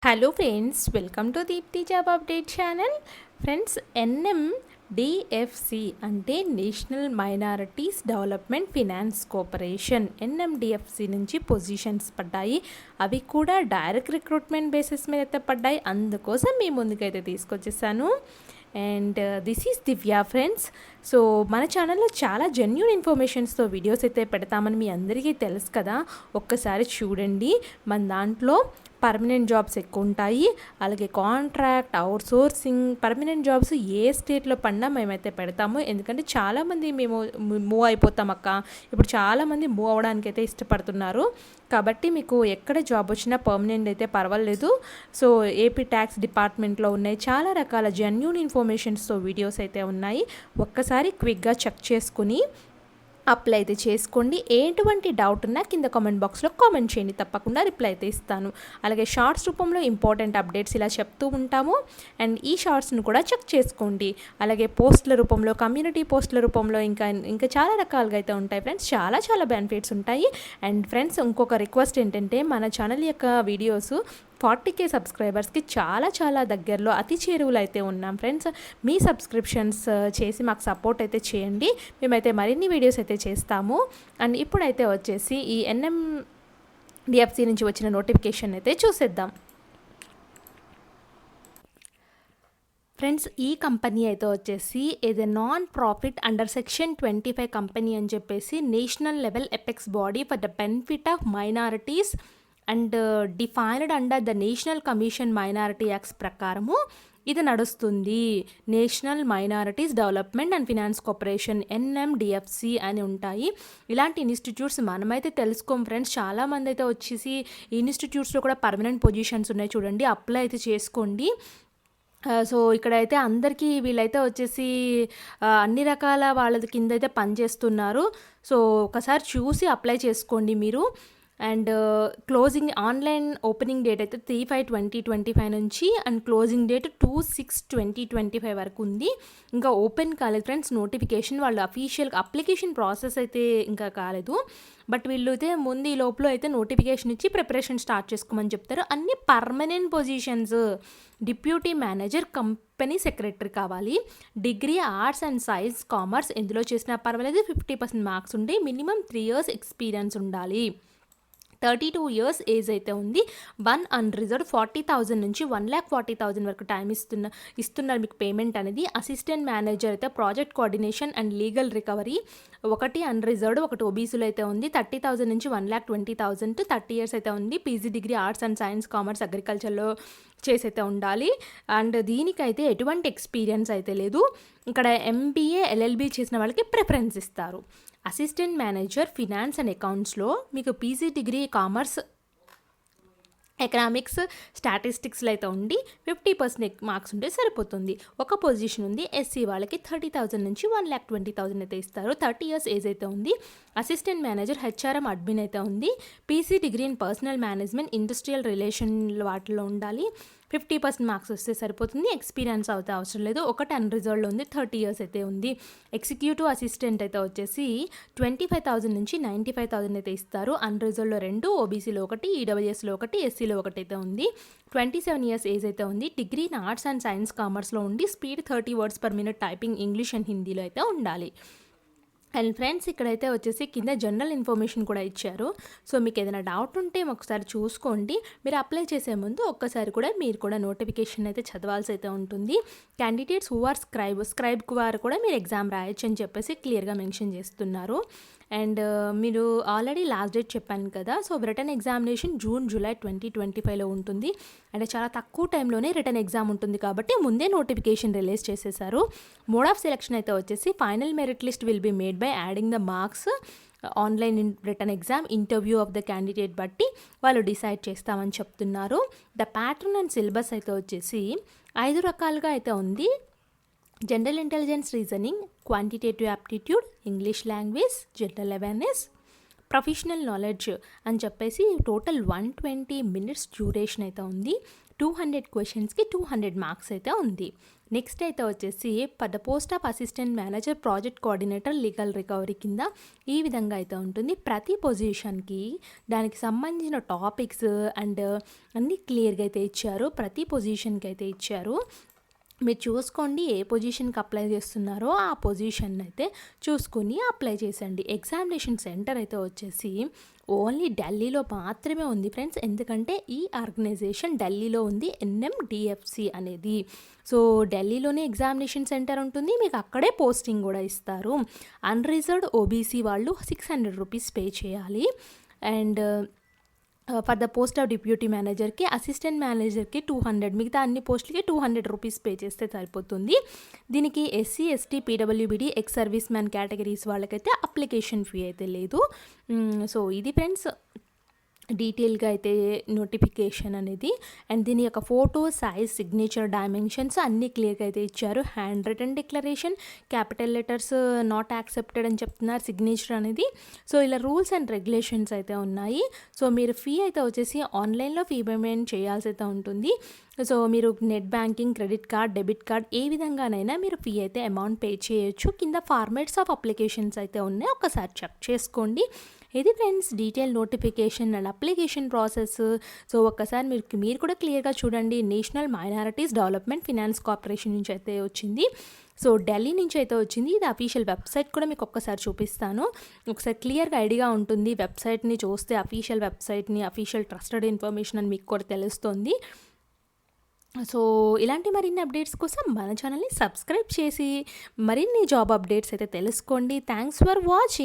Hello friends, welcome to Deepti job update channel. Friends, NMDFC అంటే national minorities development finance corporation NMDFC నుంచి positions పడ్డాయి. అవి కూడా direct recruitment basis మీద అయితే పడ్డాయి. అందుకోసం మీ ముందుకైతే తీసుకొచ్చేసాను. And this is Divya friends. So మన ఛానల్లో చాలా జెన్యూన్ ఇన్ఫర్మేషన్స్తో వీడియోస్ అయితే పెడతామని మీ అందరికీ తెలుసు కదా. ఒక్కసారి చూడండి. మన దాంట్లో పర్మనెంట్ జాబ్స్ ఎక్కువ ఉంటాయి, అలాగే కాంట్రాక్ట్, అవుట్సోర్సింగ్, పర్మనెంట్ జాబ్స్ ఏ స్టేట్లో పడినా మేమైతే పెడతాము. ఎందుకంటే చాలామంది మేము మూవ్ అయిపోతాం అక్క, ఇప్పుడు చాలామంది మూవ్ అవ్వడానికి అయితే ఇష్టపడుతున్నారు. కాబట్టి మీకు ఎక్కడ జాబ్ వచ్చినా పర్మనెంట్ అయితే పర్వాలేదు. సో ఏపీ ట్యాక్స్ డిపార్ట్మెంట్లో ఉన్నాయి, చాలా రకాల జెన్యూన్ ఇన్ఫర్మేషన్స్తో వీడియోస్ అయితే ఉన్నాయి. ఒక్కసారి క్విక్గా చెక్ చేసుకుని అప్లై అయితే చేసుకోండి. ఎటువంటి డౌట్ ఉన్నా కింద కామెంట్ బాక్స్లో కామెంట్ చేయండి, తప్పకుండా రిప్లై అయితే ఇస్తాను. అలాగే షార్ట్స్ రూపంలో ఇంపార్టెంట్ అప్డేట్స్ ఇలా చెప్తూ ఉంటాము. అండ్ ఈ షార్ట్స్ను కూడా చెక్ చేసుకోండి. అలాగే పోస్టుల రూపంలో, కమ్యూనిటీ పోస్టుల రూపంలో ఇంకా చాలా రకాలుగా అయితే ఉంటాయి ఫ్రెండ్స్. చాలా బెనిఫిట్స్ ఉంటాయి. అండ్ ఫ్రెండ్స్, ఇంకొక రిక్వెస్ట్ ఏంటంటే, మన ఛానల్ యొక్క వీడియోస్ 40K సబ్స్క్రైబర్స్కి చాలా దగ్గరలో అతి చేరువలు అయితే ఉన్నాం ఫ్రెండ్స్. మీ సబ్స్క్రిప్షన్స్ చేసి మాకు సపోర్ట్ అయితే చేయండి. మేమైతే మరిన్ని వీడియోస్ అయితే చేస్తాము. అండ్ ఇప్పుడైతే వచ్చేసి ఈ ఎన్ఎండిఎఫ్సి నుంచి వచ్చిన నోటిఫికేషన్ అయితే చూసేద్దాం. ఫ్రెండ్స్, ఈ కంపెనీ అయితే వచ్చేసి ఇది non profit under section 25 company అని చెప్పేసి national level apex body for the benefit of minorities and defined under the national commission minority acts ప్రకారము ఇది నడుస్తుంది. National minorities development and finance corporation NMDFC అని ఉంటాయి. ఇలాంటి ఇన్స్టిట్యూట్స్ మనమైతే తెలుసుకోం ఫ్రెండ్స్. చాలామంది అయితే వచ్చేసి ఈ ఇన్స్టిట్యూట్స్లో కూడా పర్మనెంట్ పొజిషన్స్ ఉన్నాయి, చూడండి, అప్లై అయితే చేసుకోండి. సో ఇక్కడైతే అందరికీ వీళ్ళైతే వచ్చేసి అన్ని రకాల వాళ్ళ కింద అయితే పనిచేస్తున్నారు. సో ఒకసారి చూసి అప్లై చేసుకోండి మీరు. And closing online opening date అయితే 3/5/2025 నుంచి అండ్ క్లోజింగ్ డేట్ 2/6/2025 వరకు ఉంది. ఇంకా ఓపెన్ కాలేదు ఫ్రెండ్స్ నోటిఫికేషన్. వాళ్ళు అఫీషియల్ అప్లికేషన్ ప్రాసెస్ అయితే ఇంకా కాలేదు. బట్ వీళ్ళు అయితే ముందు ఈ లోపల అయితే నోటిఫికేషన్ ఇచ్చి ప్రిపరేషన్ స్టార్ట్ చేసుకోమని చెప్తారు. అన్ని permanent positions. Deputy manager, company secretary కావాలి. Degree arts and science, commerce ఎందులో చేసినా పర్వాలేదు. 50% మార్క్స్ ఉండి మినిమం 3 years ఎక్స్పీరియన్స్ ఉండాలి. 32 years ఏజ్ అయితే ఉంది. 1 అన్రిజర్వ్డ్ 40,000 నుంచి 1,40,000 వరకు టైం ఇస్తున్నారు మీకు పేమెంట్ అనేది. అసిస్టెంట్ మేనేజర్ అయితే project coordination and legal recovery, 1 unreserved 1 ఓబీసీలో అయితే ఉంది. 30,000 నుంచి 1,20,000 to 30 years అయితే ఉంది. PG degree arts and science, commerce, అగ్రికల్చర్లో చేసి అయితే ఉండాలి. అండ్ దీనికైతే ఎటువంటి ఎక్స్పీరియన్స్ అయితే లేదు. ఇక్కడ ఎంబీఏ ఎల్ఎల్బీ చేసిన వాళ్ళకి ప్రిఫరెన్స్ ఇస్తారు. అసిస్టెంట్ మేనేజర్ ఫినాన్స్ అండ్ అకౌంట్స్లో మీకు పీజీ డిగ్రీ కామర్స్, ఎకనామిక్స్, స్టాటిస్టిక్స్లో అయితే ఉండి 50% మార్క్స్ ఉంటే సరిపోతుంది. ఒక పొజిషన్ ఉంది. ఎస్సీ వాళ్ళకి 30,000 నుంచి 1,20,000 అయితే ఇస్తారు. 30 years ఏజ్ అయితే ఉంది. అసిస్టెంట్ మేనేజర్ హెచ్ఆర్ఎం అడ్మిన్ అయితే ఉంది. PC degree in personal management, industrial relation వాటిలో ఉండాలి. 50% మార్క్స్ వస్తే సరిపోతుంది. ఎక్స్పీరియన్స్ అయితే అవసరం లేదు. 1 అన్రిజర్వ్డ్లో ఉంది. 30 years అయితే ఉంది. ఎగ్జిక్యూటివ్ అసిస్టెంట్ అయితే వచ్చేసి 25,000 నుంచి 95,000 అయితే ఇస్తారు. అన్రిజర్వ్డ్లో 2, ఓబీసీలో 1, ఈడబ్ల్యూఎస్లో 1, ఎస్సీలో 1 అయితే ఉంది. 27 years ఏజ్ అయితే ఉంది. Degree in arts and science, కామర్స్లో ఉండి speed 30 words per minute typing English and హిందీలో అయితే ఉండాలి. అండ్ ఫ్రెండ్స్, ఇక్కడైతే వచ్చేసి కింద జనరల్ ఇన్ఫర్మేషన్ కూడా ఇచ్చారు. సో మీకు ఏదైనా డౌట్ ఉంటే ఒకసారి చూసుకోండి. మీరు అప్లై చేసే ముందు ఒక్కసారి కూడా మీరు కూడా నోటిఫికేషన్ అయితే చదవాల్సి అయితే ఉంటుంది. క్యాండిడేట్స్ హూ ఆర్ స్క్రైబ్ వారు కూడా మీరు ఎగ్జామ్ రాయొచ్చు అని చెప్పేసి క్లియర్గా మెన్షన్ చేస్తున్నారు. అండ్ మీరు ఆల్రెడీ లాస్ట్ డేట్ చెప్పాను కదా. So written examination June, July 2025లో ఉంటుంది. అంటే చాలా తక్కువ టైంలోనే రిటర్న్ ఎగ్జామ్ ఉంటుంది కాబట్టి ముందే నోటిఫికేషన్ రిలీజ్ చేసేసారు. మోడ్ ఆఫ్ సెలెక్షన్ అయితే వచ్చేసి final merit list will be made by adding the marks online return exam interview of the candidate బట్టి వాళ్ళు డిసైడ్ చేస్తామని చెప్తున్నారు. ద ప్యాటర్న్ అండ్ సిలబస్ అయితే వచ్చేసి 5 రకాలుగా అయితే ఉంది. General intelligence reasoning, quantitative aptitude, English language, general awareness, professional knowledge అని చెప్పేసి టోటల్ 120 మినిట్స్ డ్యూరేషన్ అయితే ఉంది. 200 క్వశ్చన్స్కి 200 మార్క్స్ అయితే ఉంది. నెక్స్ట్ అయితే వచ్చేసి for the post of assistant manager project coordinator legal recovery కింద ఈ విధంగా అయితే ఉంటుంది. ప్రతి పొజిషన్కి దానికి సంబంధించిన టాపిక్స్ అండ్ అన్నీ క్లియర్గా అయితే ఇచ్చారు. ప్రతి పొజిషన్కి అయితే ఇచ్చారు. మీరు చూసుకోండి ఏ పొజిషన్కి అప్లై చేస్తున్నారో ఆ పొజిషన్ అయితే చూసుకుని అప్లై చేసండి. ఎగ్జామినేషన్ సెంటర్ అయితే వచ్చేసి ఓన్లీ ఢిల్లీలో మాత్రమే ఉంది ఫ్రెండ్స్. ఎందుకంటే ఈ ఆర్గనైజేషన్ ఢిల్లీలో ఉంది, NMDFC అనేది. సో ఢిల్లీలోనే ఎగ్జామినేషన్ సెంటర్ ఉంటుంది, మీకు అక్కడే పోస్టింగ్ కూడా ఇస్తారు. అన్రిజర్వ్డ్ OBC వాళ్ళు 600 రూపీస్ పే చేయాలి. And for the post of deputy మేనేజర్కి, అసిస్టెంట్ మేనేజర్కి 200, మిగతా అన్ని పోస్టులకి 200 రూపీస్ పే చేస్తే సరిపోతుంది. దీనికి SC, ST, PWBD, ex service man categories వాళ్ళకైతే అప్లికేషన్ ఫీ అయితే లేదు. సో ఇది ఫ్రెండ్స్ డీటెయిల్గా అయితే నోటిఫికేషన్ అనేది. అండ్ దీని యొక్క ఫోటో సైజ్, సిగ్నేచర్, డైమెన్షన్స్ అన్నీ క్లియర్గా అయితే ఇచ్చారు. Hand written declaration, capital letters not accepted అని చెప్తున్నారు, సిగ్నేచర్ అనేది. సో ఇలా రూల్స్ అండ్ రెగ్యులేషన్స్ అయితే ఉన్నాయి. సో మీరు ఫీ అయితే వచ్చేసి ఆన్లైన్లో ఫీ పేమెంట్ చేయాల్సి అయితే ఉంటుంది. సో మీరు net banking, credit card, debit card ఏ విధంగానైనా మీరు ఫీ అయితే అమౌంట్ పే చేయొచ్చు. కింద ఫార్మాట్స్ ఆఫ్ అప్లికేషన్స్ అయితే ఉన్నాయి, ఒకసారి చెక్ చేసుకోండి. ఇది friends detail notification and application process. So ఒక్కసారి మీరు కూడా క్లియర్గా చూడండి. National minorities development finance corporation నుంచి అయితే వచ్చింది. సో ఢిల్లీ నుంచి అయితే వచ్చింది. ఇది అఫీషియల్ వెబ్సైట్ కూడా మీకు ఒక్కసారి చూపిస్తాను. ఒకసారి క్లియర్గా ఐడియా ఉంటుంది. వెబ్సైట్ని చూస్తే అఫీషియల్ వెబ్సైట్ని, అఫీషియల్ ట్రస్టెడ్ ఇన్ఫర్మేషన్ అని మీకు కూడా తెలుస్తుంది. సో ఇలాంటి మరిన్ని అప్డేట్స్ కోసం మన ఛానల్ని సబ్స్క్రైబ్ చేసి మరిన్ని జాబ్ అప్డేట్స్ అయితే తెలుసుకోండి. Thanks for watching.